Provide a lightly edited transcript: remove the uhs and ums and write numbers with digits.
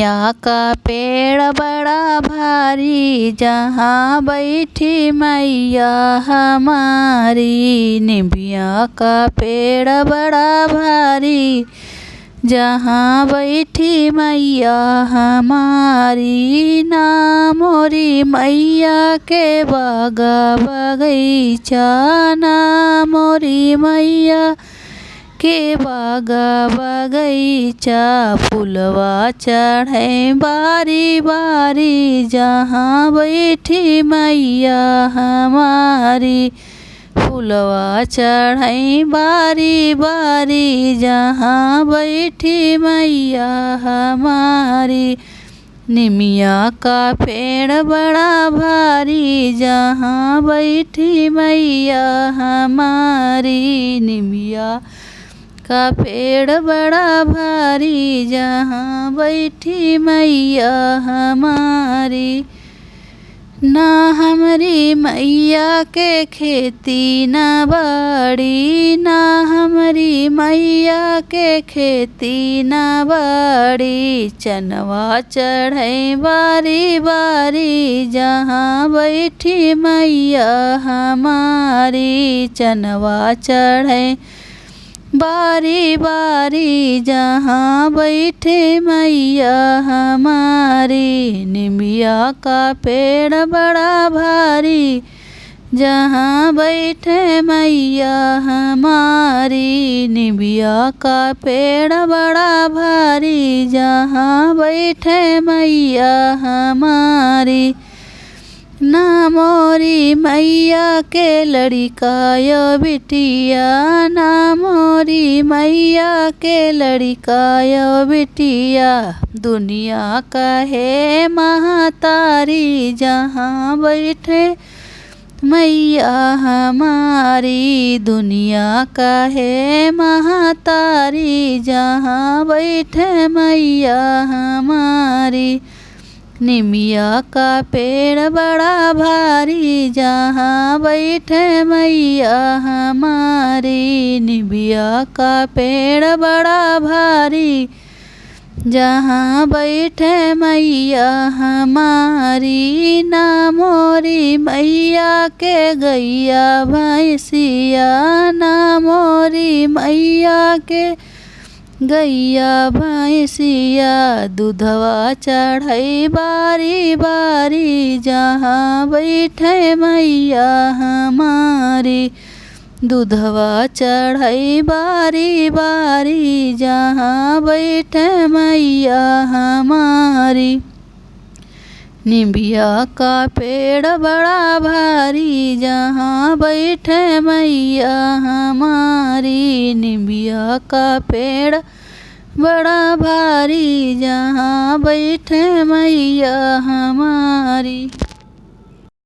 निमिया का पेड़ बड़ा भारी, जहाँ बैठी मैया हमारी। निमिया का पेड़ बड़ा भारी, जहाँ बैठी मैया हमारी। ना मोरी मैया के बागा बगीचा, ना मोरी मैया के बागा बगीचा। फुलवा चढ़े बारी बारी, जहाँ बैठी मैया हमारी। फुलवा चढ़े बारी बारी, जहाँ बैठी मैया हमारी। निमिया का पेड़ बड़ा भारी, जहाँ बैठी मैया हमारी। निमिया का पेड़ बड़ा भारी, जहाँ बैठी मैया हमारी। ना हमारी मैया के खेती ना बाड़ी, ना हमारी मैया के खेती ना बाड़ी। चनवा चढ़े बारी बारी, जहाँ बैठी मैया हमारी। चनवा चढ़े बारी बारी, जहाँ बैठे मैया हमारी। निमिया का पेड़ बड़ा भारी, जहाँ बैठे मैया हमारी। निमिया का पेड़ बड़ा भारी, जहाँ बैठे मैया हमारी। ना मोरी मैया के लड़िका यो बिटिया, ना मोरी मैया के लड़िका यो बिटिया। दुनिया का है महतारी, जहाँ बैठे मैया हमारी। दुनिया का है महतारी, जहाँ बैठे मैया हमारी। निमिया का पेड़ बड़ा भारी, जहाँ बैठे मैया हमारी। निमिया का पेड़ बड़ा भारी, जहाँ बैठे मैया हमारी। ना मोरी मैया के गैया भैंसिया, ना मोरी मैया के गैया भैंसिया। दूधवा चढ़े बारी बारी, जहाँ बैठे मैया हमारी। दूधवा चढ़े बारी बारी, जहाँ बैठे मैया हमारी। निमिया का पेड़ बड़ा भारी, जहाँ बैठे मैया हमारी। निमिया का पेड़ बड़ा भारी, जहाँ बैठे मैया हमारी।